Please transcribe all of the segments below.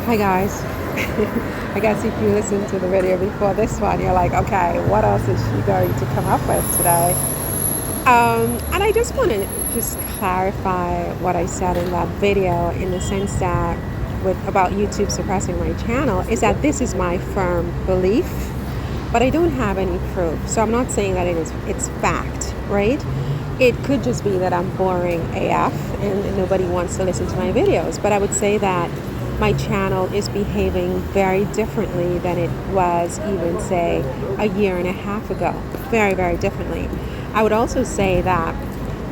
Hi guys. I guess if you listened to the video before this one, you're like, okay, what else is she going to come up with today? And I just want to just clarify what I said in that video, in the sense that about YouTube suppressing my channel, is that this is my firm belief, but I don't have any proof. So I'm not saying that it's fact, right? It could just be that I'm boring AF and nobody wants to listen to my videos. But I would say that my channel is behaving very differently than it was even, say, a year and a half ago. Very, very differently. I would also say that,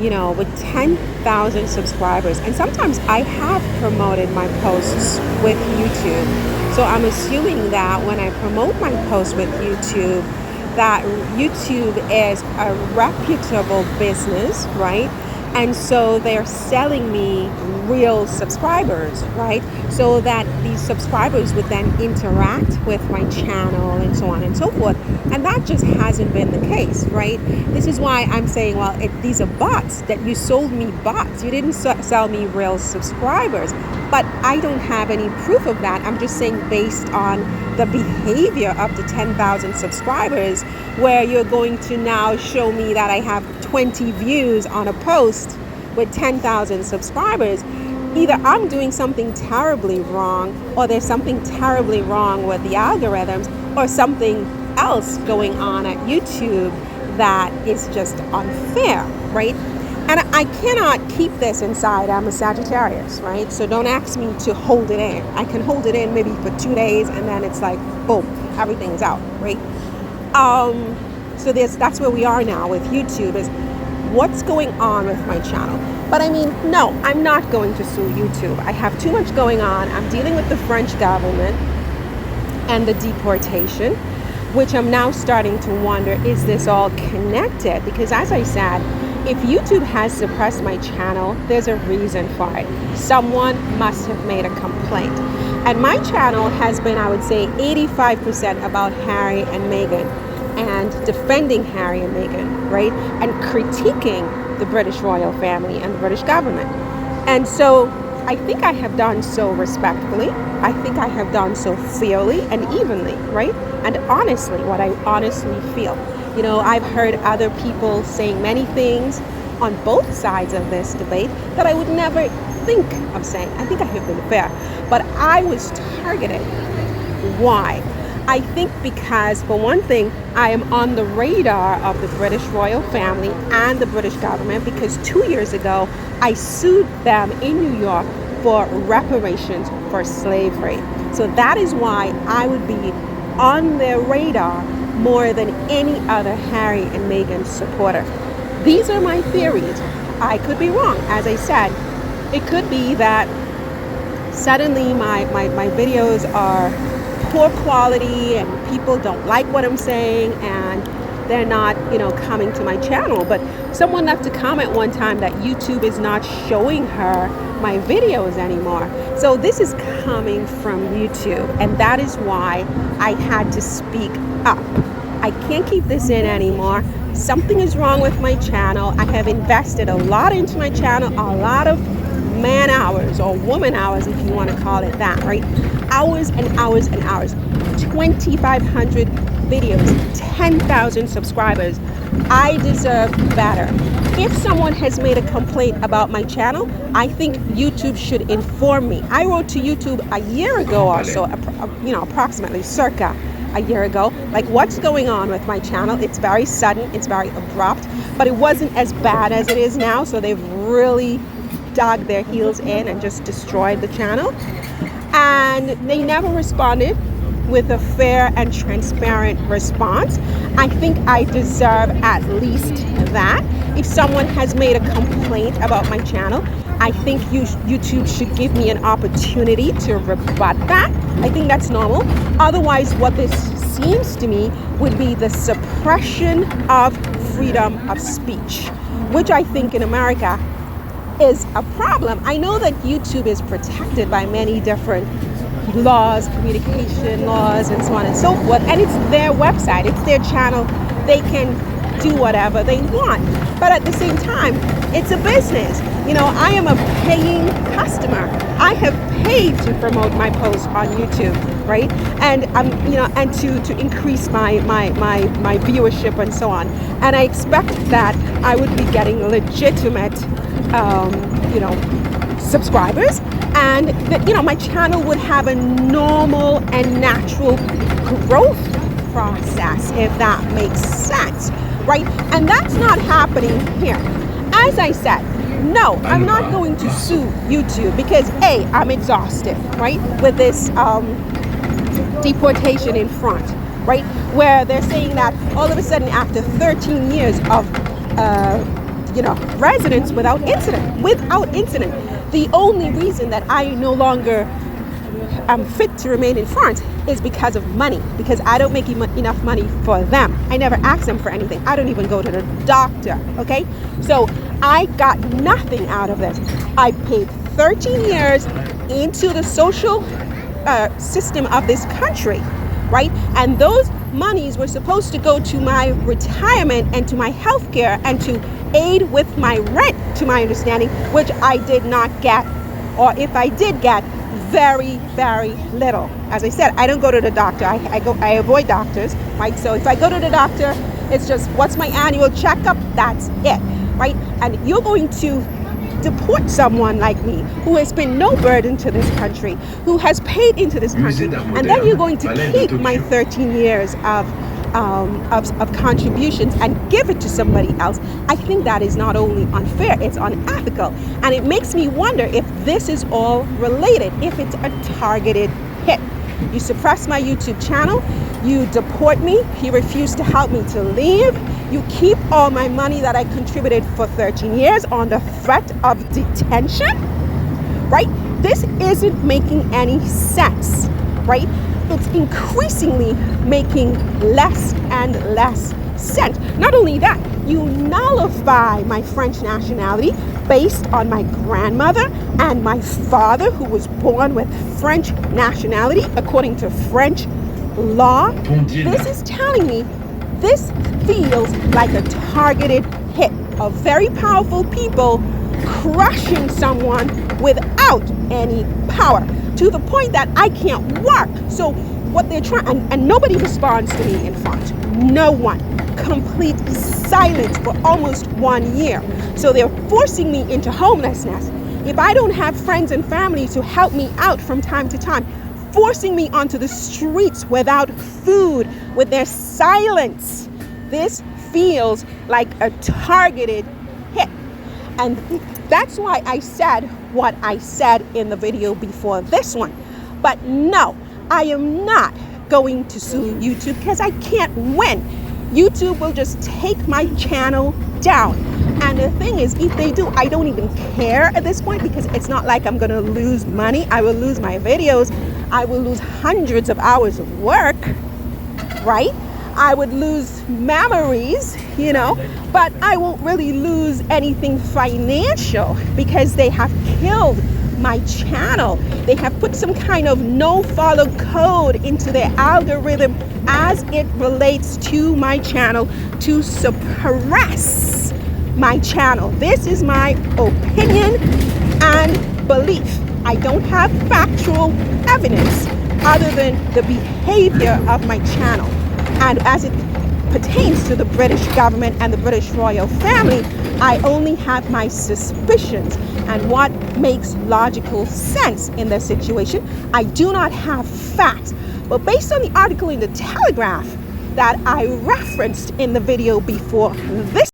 with 10,000 subscribers, and sometimes I have promoted my posts with YouTube. So I'm assuming that when I promote my posts with YouTube, that YouTube is a reputable business, right? And so they're selling me real subscribers, right? So that these subscribers would then interact with my channel and so on and so forth. And that just hasn't been the case, right? This is why I'm saying, well, these are bots, that you sold me bots. You didn't sell me real subscribers. But I don't have any proof of that. I'm just saying based on the behavior of the 10,000 subscribers, where you're going to now show me that I have 20 views on a post with 10,000 subscribers. Either I'm doing something terribly wrong, or there's something terribly wrong with the algorithms, or something else going on at YouTube that is just unfair, right? And I cannot keep this inside. I'm a Sagittarius, right? So don't ask me to hold it in. I can hold it in maybe for 2 days, and then it's like, boom, everything's out, right? So that's where we are now with YouTube, is what's going on with my channel. But I mean, no, I'm not going to sue YouTube. I have too much going on. I'm dealing with the French government and the deportation, which I'm now starting to wonder, is this all connected? Because as I said, if YouTube has suppressed my channel, there's a reason for it. Someone must have made a complaint. And my channel has been, I would say, 85% about Harry and Meghan, and defending Harry and Meghan, right? And critiquing the British royal family and the British government. And so I think I have done so respectfully. I think I have done so fairly and evenly, right? And honestly, what I honestly feel. I've heard other people saying many things on both sides of this debate that I would never think of saying. I think I have been fair, but I was targeted. Why? I think because, for one thing, I am on the radar of the British royal family and the British government, because 2 years ago, I sued them in New York for reparations for slavery. So that is why I would be on their radar more than any other Harry and Meghan supporter. These are my theories. I could be wrong. As I said, it could be that suddenly my videos are poor quality and people don't like what I'm saying, and they're not, coming to my channel. But someone left a comment one time that YouTube is not showing her my videos anymore. So this is coming from YouTube, and that is why I had to speak up. I can't keep this in anymore. Something is wrong with my channel. I have invested a lot into my channel, a lot of man hours, or woman hours, if you want to call it that, right? Hours and hours and hours. 2,500 videos, 10,000 subscribers. I deserve better. If someone has made a complaint about my channel, I think YouTube should inform me. I wrote to YouTube a year ago or so, approximately, circa a year ago, like, what's going on with my channel? It's very sudden, it's very abrupt, but it wasn't as bad as it is now. So they've really dug their heels in and just destroyed the channel. And they never responded with a fair and transparent response. I think I deserve at least that. If someone has made a complaint about my channel, I think YouTube should give me an opportunity to rebut that. I think that's normal. Otherwise, what this seems to me would be the suppression of freedom of speech, which I think in America is a problem. I know that YouTube is protected by many different laws, communication laws, and so on and so forth, and it's their website, it's their channel. They can do whatever they want. But at the same time, it's a business. I am a paying customer. I have paid to promote my posts on YouTube, right? And and to increase my viewership and so on. And I expect that I would be getting legitimate, subscribers, and that my channel would have a normal and natural growth process, if that makes sense, right? And that's not happening here. As I said, no, I'm not going to sue YouTube because I'm exhausted, right, with this deportation in front, right, where they're saying that all of a sudden after 13 years of residence without incident, the only reason that I no longer am fit to remain in France is because of money, because I don't make enough money for them. I never ask them for anything. I don't even go to the doctor, okay? So I got nothing out of this. I paid 13 years into the social system of this country, right? And those monies were supposed to go to my retirement and to my health care and to aid with my rent, to my understanding, which I did not get, or if I did get, very, very little. As I said, I don't go to the doctor. I avoid doctors, right? So if I go to the doctor, it's just, what's my annual checkup? That's it, right? And you're going to deport someone like me who has been no burden to this country, who has paid into this country, and then you're going to keep my 13 years of contributions and give it to somebody else. I think that is not only unfair, it's unethical. And it makes me wonder if this is all related, if it's a targeted hit. You suppress my YouTube channel, you deport me, you refuse to help me to leave, you keep all my money that I contributed for 13 years on the threat of detention, right? This isn't making any sense, right? It's increasingly making less and less sense. Not only that, you nullify my French nationality based on my grandmother and my father, who was born with French nationality according to French law. This is telling me this feels like a targeted hit of very powerful people crushing someone without any power, to the point that I can't work. So what they're trying, and nobody responds to me in front. No one. Complete silence for almost 1 year. So they're forcing me into homelessness. If I don't have friends and family to help me out from time to time, forcing me onto the streets without food, with their silence. This feels like a targeted hit. And that's why I said what I said in the video before this one. But no, I am not going to sue YouTube because I can't win. YouTube will just take my channel down. And the thing is, if they do, I don't even care at this point, because it's not like I'm going to lose money. I will lose my videos. I will lose hundreds of hours of work, right? I would lose memories, but I won't really lose anything financial, because they have killed my channel. They have put some kind of no-follow code into their algorithm as it relates to my channel to suppress my channel. This is my opinion and belief. I don't have factual evidence other than the behavior of my channel. And as it pertains to the British government and the British royal family, I only have my suspicions and what makes logical sense in their situation. I do not have facts. But based on the article in the Telegraph that I referenced in the video before this